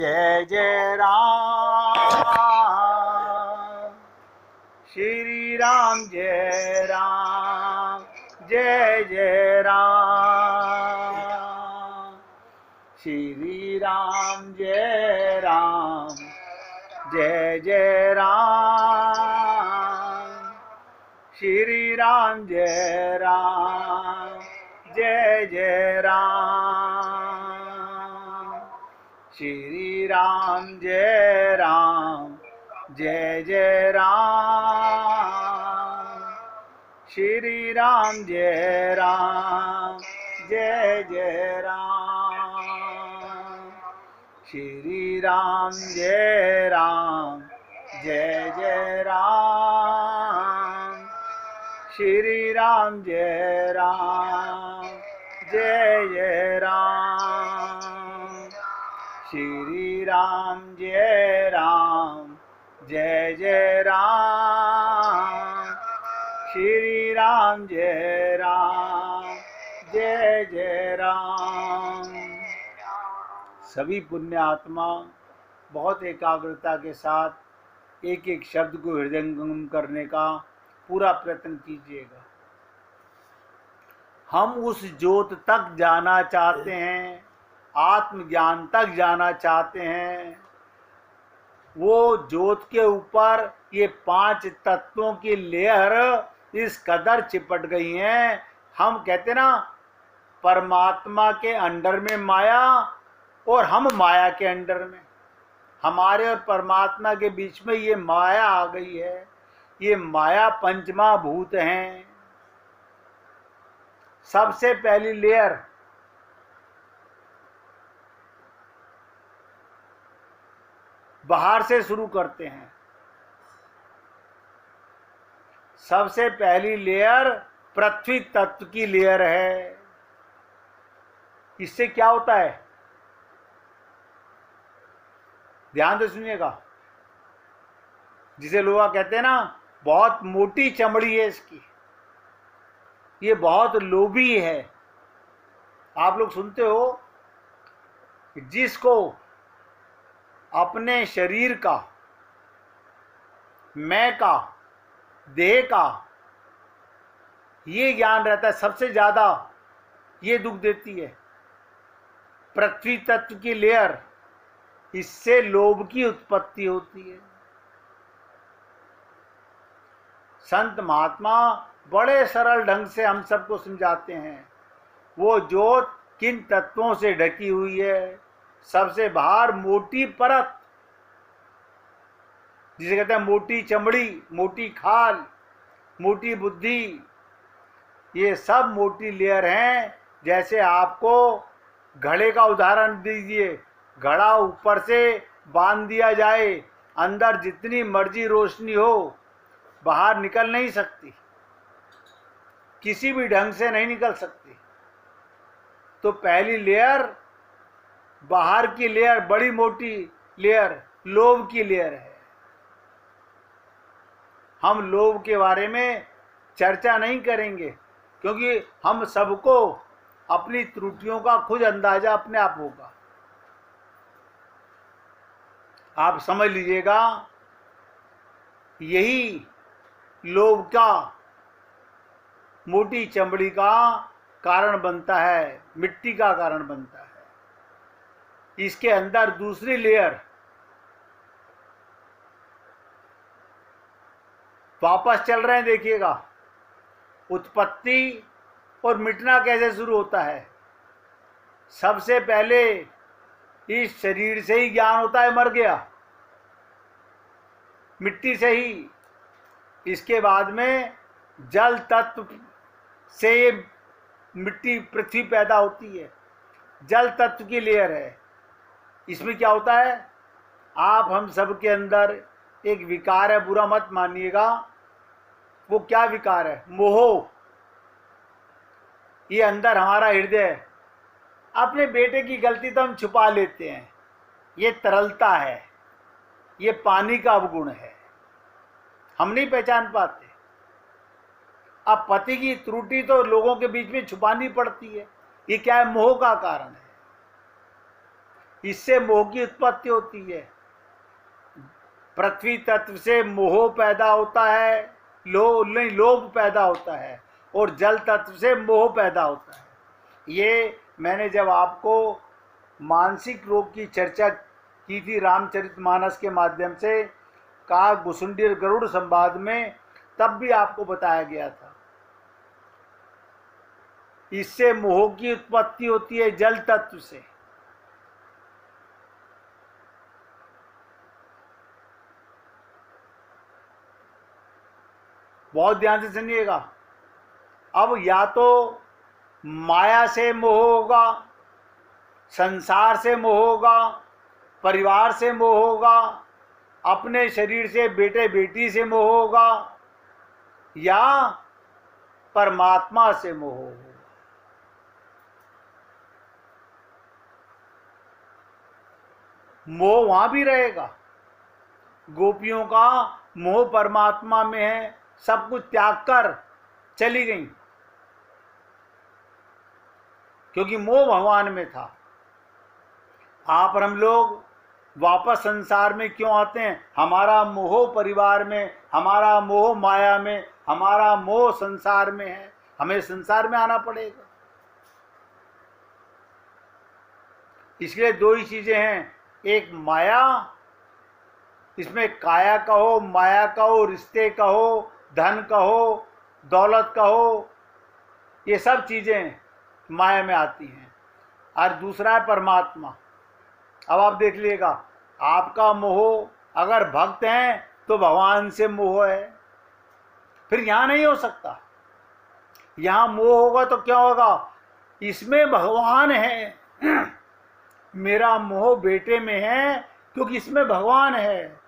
जय जय राम, श्री राम जय राम, जय जय राम, श्री राम जय राम, जय जय राम, श्री राम जय राम, जय जय राम, श्री राम जय राम, जय जय राम, श्री राम जय राम, जय जय राम, श्री राम जय राम, जय जय राम, श्री राम जय राम, जय जय राम, श्री राम जय राम, जय जय राम, श्री राम जय राम, जय जय राम। सभी पुण्य आत्मा बहुत एकाग्रता के साथ एक एक शब्द को हृदयंगम करने का पूरा प्रयत्न कीजिएगा। हम उस ज्योत तक जाना चाहते हैं, आत्मज्ञान तक जाना चाहते हैं। वो ज्योत के ऊपर ये 5 तत्वों की लेयर इस कदर चिपट गई हैं। हम कहते ना, परमात्मा के अंडर में माया और हम माया के अंडर में। हमारे और परमात्मा के बीच में ये माया आ गई है। ये माया पंचमा भूत हैं। सबसे पहली लेयर बाहर से शुरू करते हैं। सबसे पहली लेयर पृथ्वी तत्व की लेयर है। इससे क्या होता है, ध्यान से सुनिएगा। जिसे लोग कहते हैं ना, बहुत मोटी चमड़ी है इसकी, ये बहुत लोभी है। आप लोग सुनते हो, जिसको अपने शरीर का, मैं का, देह का ये ज्ञान रहता है, सबसे ज्यादा ये दुख देती है पृथ्वी तत्व की लेयर। इससे लोभ की उत्पत्ति होती है। संत महात्मा बड़े सरल ढंग से हम सबको समझाते हैं। वो ज्योत किन तत्वों से ढकी हुई है। सबसे बाहर मोटी परत, जिसे कहते हैं मोटी चमड़ी, मोटी खाल, मोटी बुद्धि, ये सब मोटी लेयर हैं। जैसे आपको घड़े का उदाहरण दीजिए, घड़ा ऊपर से बांध दिया जाए, अंदर जितनी मर्जी रोशनी हो बाहर निकल नहीं सकती, किसी भी ढंग से नहीं निकल सकती। तो पहली लेयर, बाहर की लेयर, बड़ी मोटी लेयर लोभ की लेयर है। हम लोभ के बारे में चर्चा नहीं करेंगे, क्योंकि हम सबको अपनी त्रुटियों का खुद अंदाजा अपने आप होगा। आप समझ लीजिएगा, यही लोभ का, मोटी चमड़ी का कारण बनता है, मिट्टी का कारण बनता है। इसके अंदर दूसरी लेयर, वापस चल रहे हैं, देखिएगा उत्पत्ति और मिटना कैसे शुरू होता है। सबसे पहले इस शरीर से ही ज्ञान होता है, मर गया, मिट्टी से ही। इसके बाद में जल तत्व से ये मिट्टी, पृथ्वी पैदा होती है। जल तत्व की लेयर है। इसमें क्या होता है, आप हम सब के अंदर एक विकार है, बुरा मत मानिएगा। वो क्या विकार है, मोह। ये अंदर हमारा हृदय है। अपने बेटे की गलती तो हम छुपा लेते हैं, ये तरलता है, ये पानी का अवगुण है, हम नहीं पहचान पाते। अब पति की त्रुटि तो लोगों के बीच में छुपानी पड़ती है। ये क्या है, मोह का कारण है। इससे मोह की उत्पत्ति होती है। पृथ्वी तत्व से मोह पैदा होता है, लोभ पैदा होता है, और जल तत्व से मोह पैदा होता है। ये मैंने जब आपको मानसिक रोग की चर्चा की थी रामचरितमानस के माध्यम से, कहा गुसुंडी और गरुड़ संवाद में, तब भी आपको बताया गया था। इससे मोह की उत्पत्ति होती है जल तत्व से। बहुत ध्यान से सुनिएगा। अब या तो माया से मोह होगा, संसार से मोह होगा, परिवार से मोह होगा, अपने शरीर से बेटे बेटी से मोह होगा, या परमात्मा से मोह होगा। मोह वहां भी रहेगा। गोपियों का मोह परमात्मा में है, सब कुछ त्याग कर चली गई, क्योंकि मोह भगवान में था। आप और हम लोग वापस संसार में क्यों आते हैं? हमारा मोह परिवार में, हमारा मोह माया में, हमारा मोह संसार में है। हमें संसार में आना पड़ेगा। इसलिए दो ही चीजें हैं, एक माया, इसमें काया कहो, माया कहो, रिश्ते कहो, धन कहो, दौलत कहो, ये सब चीजें माया में आती हैं। और दूसरा है परमात्मा। अब आप देख लीजिएगा, आपका मोह अगर भक्त हैं तो भगवान से मोह है, फिर यहां नहीं हो सकता। यहां मोह होगा तो क्या होगा? इसमें भगवान है। मेरा मोह बेटे में है क्योंकि इसमें भगवान है।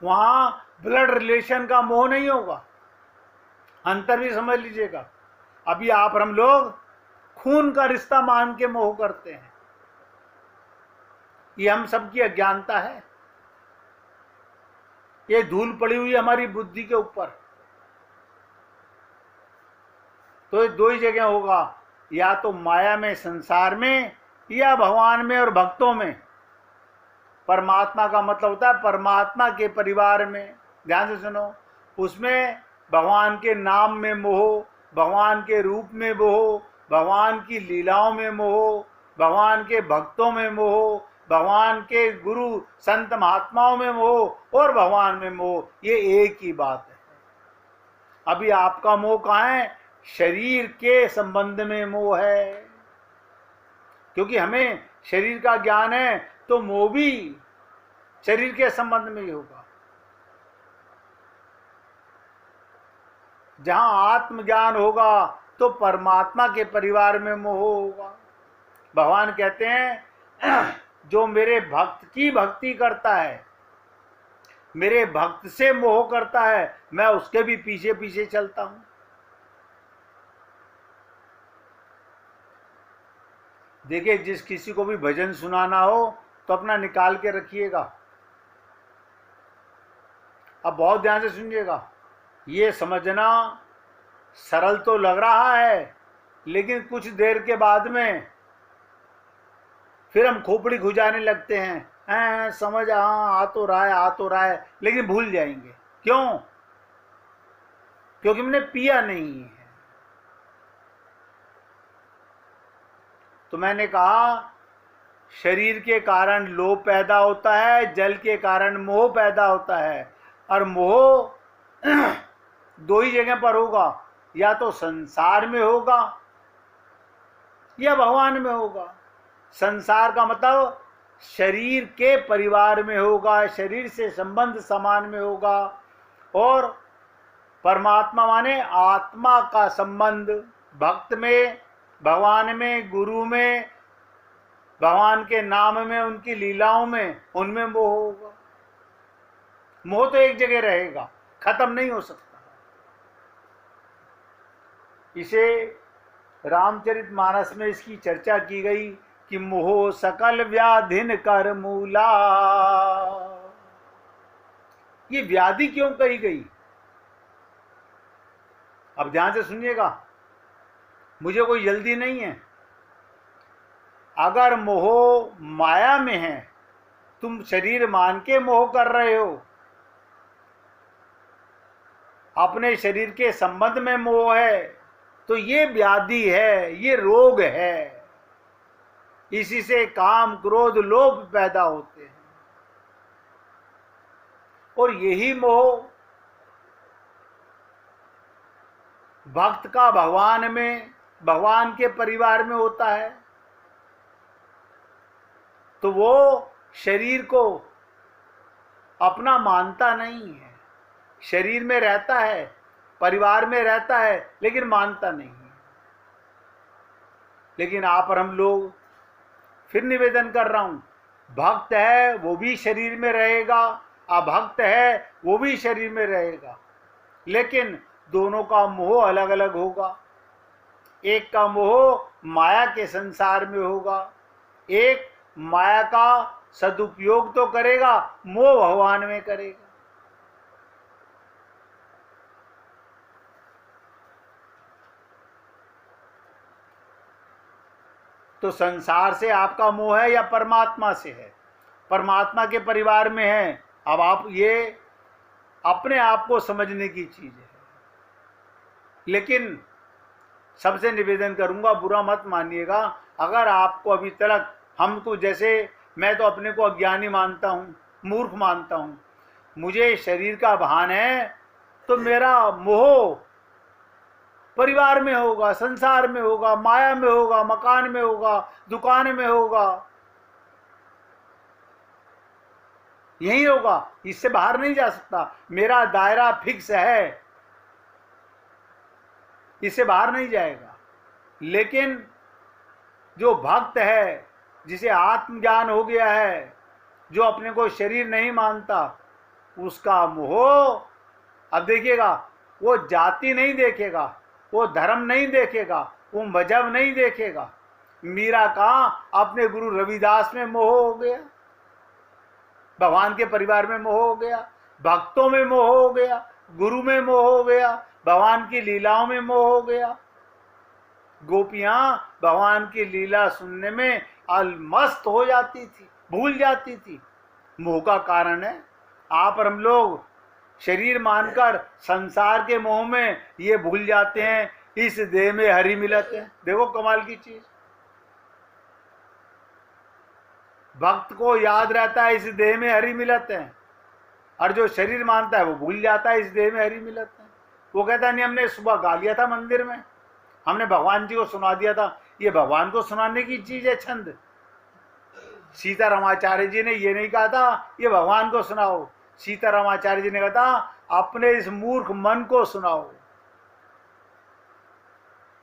वहां ब्लड रिलेशन का मोह नहीं होगा। अंतर भी समझ लीजिएगा। अभी आप और हम लोग खून का रिश्ता मान के मोह करते हैं। ये हम सबकी अज्ञानता है। ये धूल पड़ी हुई है हमारी बुद्धि के ऊपर। तो ये दो ही जगह होगा, या तो माया में संसार में, या भगवान में और भक्तों में। परमात्मा का मतलब होता है परमात्मा के परिवार में। ध्यान से सुनो, उसमें भगवान के नाम में मोह, भगवान के रूप में मोह, भगवान की लीलाओं में मोह, भगवान के भक्तों में मोह, भगवान के गुरु संत महात्माओं में मोह, और भगवान में मोह। ये एक ही बात है। अभी आपका मोह कहाँ है? शरीर के संबंध में मोह है। क्योंकि हमें शरीर का ज्ञान है तो मोह भी शरीर के संबंध में ही होगा। जहां आत्मज्ञान होगा तो परमात्मा के परिवार में मोह होगा। भगवान कहते हैं, जो मेरे भक्त की भक्ति करता है, मेरे भक्त से मोह करता है, मैं उसके भी पीछे पीछे चलता हूं। देखिए, जिस किसी को भी भजन सुनाना हो तो अपना निकाल के रखिएगा। अब बहुत ध्यान से सुनिएगा। ये समझना सरल तो लग रहा है, लेकिन कुछ देर के बाद में फिर हम खोपड़ी खुजाने लगते हैं। समझ आ तो रहा है, आ तो रहा है, लेकिन भूल जाएंगे। क्यों? क्योंकि हमने पिया नहीं है। तो मैंने कहा, शरीर के कारण लोभ पैदा होता है, जल के कारण मोह पैदा होता है। और मोह दो ही जगह पर होगा, या तो संसार में होगा या भगवान में होगा। संसार का मतलब शरीर के परिवार में होगा, शरीर से संबंध समान में होगा। और परमात्मा माने आत्मा का संबंध, भक्त में, भगवान में, गुरु में, भगवान के नाम में, उनकी लीलाओं में, उनमें मोह होगा। मोह तो एक जगह रहेगा, खत्म नहीं हो सकता। इसे रामचरितमानस में इसकी चर्चा की गई कि मोह सकल व्याधिन कर मूला। ये व्याधि क्यों कही गई? अब ध्यान से सुनिएगा, मुझे कोई जल्दी नहीं है। अगर मोह माया में है, तुम शरीर मान के मोह कर रहे हो, अपने शरीर के संबंध में मोह है, तो ये व्याधि है, ये रोग है। इसी से काम क्रोध लोभ पैदा होते हैं। और यही मोह भक्त का भगवान में, भगवान के परिवार में होता है, तो वो शरीर को अपना मानता नहीं है। शरीर में रहता है, परिवार में रहता है, लेकिन मानता नहीं है। लेकिन आप और हम लोग, फिर निवेदन कर रहा हूं, भक्त है वो भी शरीर में रहेगा, अभक्त है वो भी शरीर में रहेगा, लेकिन दोनों का मोह अलग अलग होगा। एक का मोह माया के संसार में होगा, एक माया का सदुपयोग तो करेगा, मोह भगवान में करेगा। तो संसार से आपका मोह है या परमात्मा से है? परमात्मा के परिवार में है। अब आप ये अपने आप को समझने की चीज है। लेकिन सबसे निवेदन करूंगा, बुरा मत मानिएगा, अगर आपको अभी तक हमको, जैसे मैं तो अपने को अज्ञानी मानता हूँ, मूर्ख मानता हूँ, मुझे शरीर का भान है, तो मेरा मोह परिवार में होगा, संसार में होगा, माया में होगा, मकान में होगा, दुकान में होगा, यही होगा, इससे बाहर नहीं जा सकता। मेरा दायरा फिक्स है, इससे बाहर नहीं जाएगा। लेकिन जो भक्त है, जिसे आत्मज्ञान हो गया है, जो अपने को शरीर नहीं मानता, उसका मोह, अब देखिएगा, वो जाति नहीं देखेगा, वो धर्म नहीं देखेगा, वो मजहब नहीं देखेगा। मीरा का अपने गुरु रविदास में मोह हो गया, भगवान के परिवार में मोह हो गया, भक्तों में मोह हो गया, गुरु में मोह हो गया, भगवान की लीलाओं में मोह हो गया। गोपियां भगवान की लीला सुनने में अलमस्त हो जाती थी, भूल जाती थी। मोह का कारण है आप और हम लोग शरीर मानकर संसार के मोह में ये भूल जाते हैं, इस देह में हरि मिलत है। देखो कमाल की चीज, भक्त को याद रहता है इस देह में हरि मिलत है, और जो शरीर मानता है वो भूल जाता है इस देह में हरि मिलत है। वो कहता नहीं, हमने सुबह गा लिया था मंदिर में, हमने भगवान जी को सुना दिया था। ये भगवान को सुनाने की चीज है छंद। सीतारामाचार्य जी ने ये नहीं कहा था ये भगवान को सुनाओ, सीतारामाचार्य जी ने कहा था अपने इस मूर्ख मन को सुनाओ।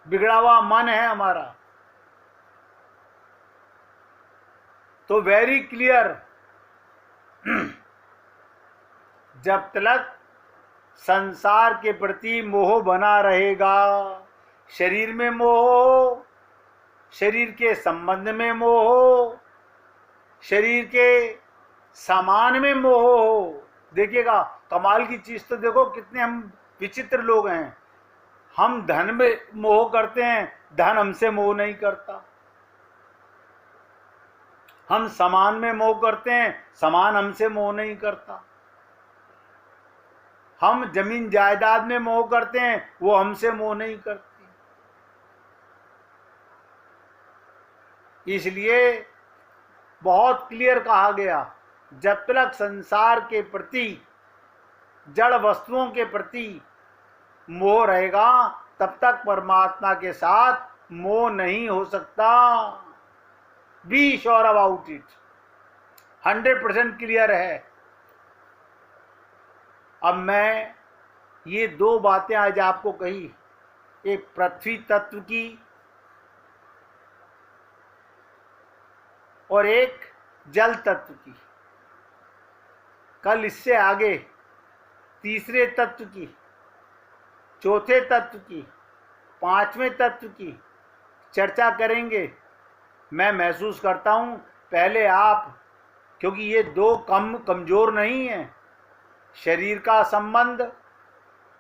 बिगड़ा हुआ मन है हमारा। तो वेरी क्लियर, जब तक संसार के प्रति मोह बना रहेगा, शरीर में मोह, शरीर के संबंध में मोह, शरीर के सामान में मोह। देखिएगा कमाल की चीज तो देखो, कितने हम विचित्र लोग हैं। हम धन में मोह करते हैं, धन हमसे मोह नहीं करता। हम सामान में मोह करते हैं, सामान हमसे मोह नहीं करता। हम जमीन जायदाद में मोह करते हैं, वो हमसे मोह नहीं करती। इसलिए बहुत क्लियर कहा गया, जब तक संसार के प्रति, जड़ वस्तुओं के प्रति मोह रहेगा, तब तक परमात्मा के साथ मोह नहीं हो सकता। Be sure about it, 100% clear है। अब मैं ये दो बातें आज आपको कही, एक पृथ्वी तत्व की और एक जल तत्व की। कल इससे आगे तीसरे तत्व की, चौथे तत्व की, पांचवें तत्व की चर्चा करेंगे। मैं महसूस करता हूं पहले आप, क्योंकि ये दो कमजोर नहीं है, शरीर का संबंध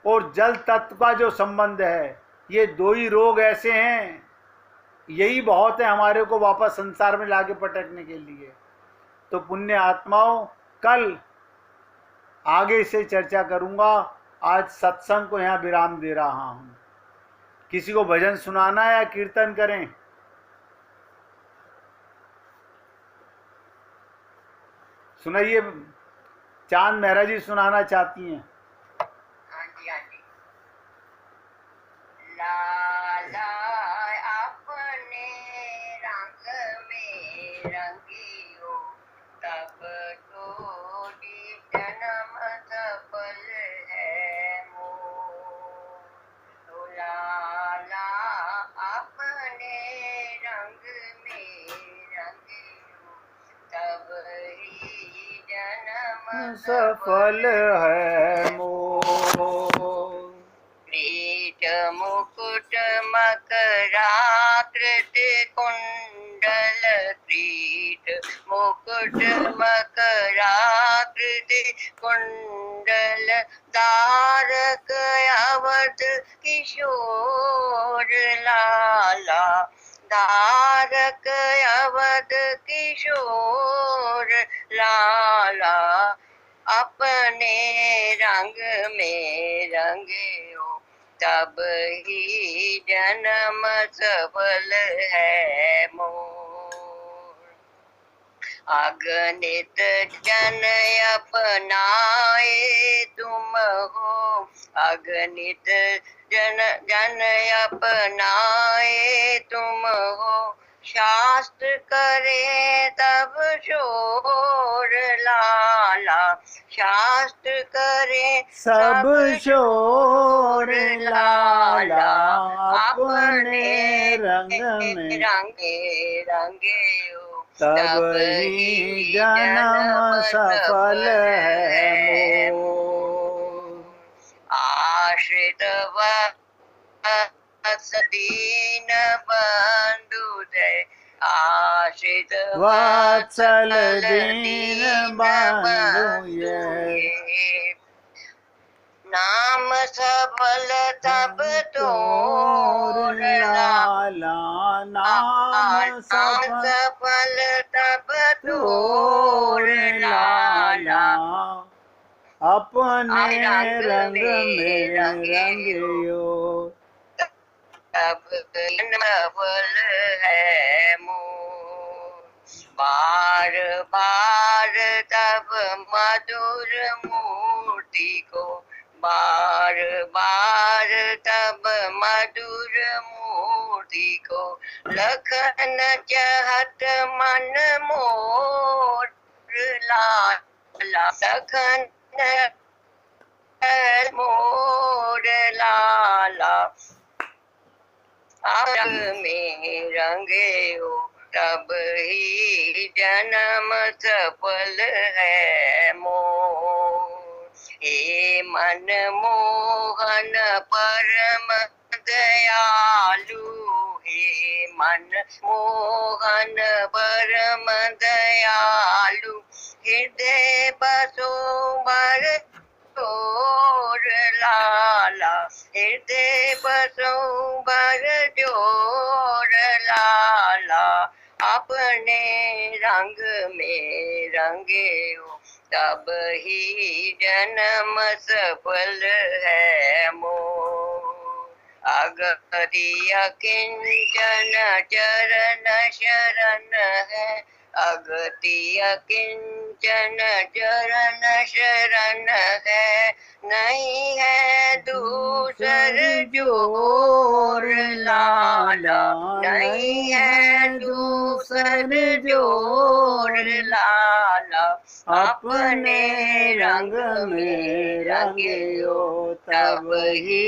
और जल तत्व का जो संबंध है, ये दो ही रोग ऐसे हैं यही बहुत है हमारे को वापस संसार में लाके पटकने के लिए। तो पुण्य आत्माओं, कल आगे से चर्चा करूंगा। आज सत्संग को यहाँ विराम दे रहा हूँ। किसी को भजन सुनाना या कीर्तन करें? सुनाइए। चांद मेहरा जी सुनाना चाहती हैं। हाँ जी, हाँ जी। लाला अपने रंग में रंगियो, तब तो जन्म सफल है मोर। तो लाला अपने रंग में रंगियो, तब ही जन्म सफल है मोर। किरीट मुकुट मकराकृति कुंडल, किरीट मुकुट मकराकृति कुंडल, धारक अवध किशोर लाला, धारक अवध किशोर लाला। अपने रंग में रंगियो, तब ही जन्म सफल है मोर। अगणित जन अपनाए तुम हो, अगणित जन अपनाए तुम हो, शास्त्र करे तब शोर लाला, शास्त्र करे सब शोर लाला, अपने रंग में रंगे रंगे तब ही जन्म सफल है मोर। आश्रित दीन बंधु जय, आश्रित वत्सल दीन बंधु ये, नाम सफल तब तोर लाला, नाम सफल तब तोर लाला। अपने रंग में रंगियो, तब सफल है मोर। बार बार तब मधुर मूर्ति को, बार बार तब मधुर मूर्ति को, लखन चाहत मन मोर लाला, लखन मोर लाला। रंग में रंगे हो, तब ही जन्म सफल है मोर। हे मन मोहन परम दयालु, हे मन मोहन परम दयालु, हृदय बसो बर जोर लाला, हृदय बसो बर जोर लाला। अपने रंग में रंगे हो, तब ही जन्म सफल है मोर। अगतिय किंचन चरण शरण है, अगतिय किंचन चरण शरण है, नहीं है दूसर जोर लाला, नहीं है दूसर जोर लाला। अपने रंग में रंगियो, तब ही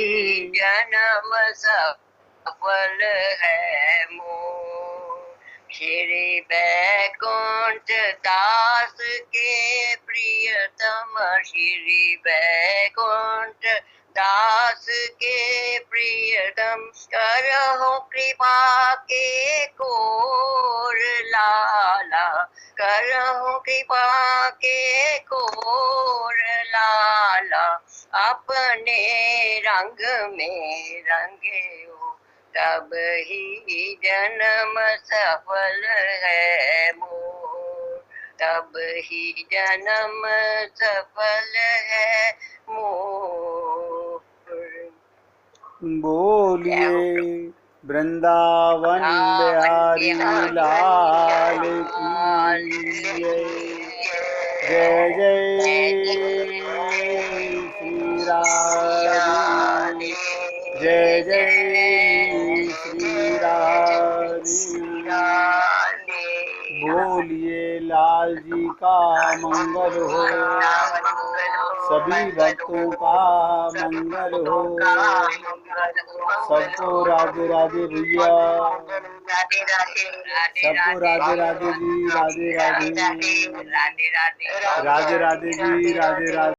जन्म सफल है मोर। श्री वैकुंठ दास के प्रियतम, श्री वैकुंठ दास के प्रियतम, करहो कृपा के कोर लाला, करहो कृपा के कोर लाला। अपने रंग में रंगे हो, तब ही जन्म सफल है मोर, तब ही जन्म सफल है मोर। बोलिए वृंदावन बिहारी लाल की जय। जय श्री राधे, जय जय श्री राधे। बोलिए लाल जी का मंगल हो, सभी भक्तों का मंगल हो। सबको राधे राधे भैया, सबको राधे राधे जी, राधे राधे, राधे राधे जी, राधे राधे।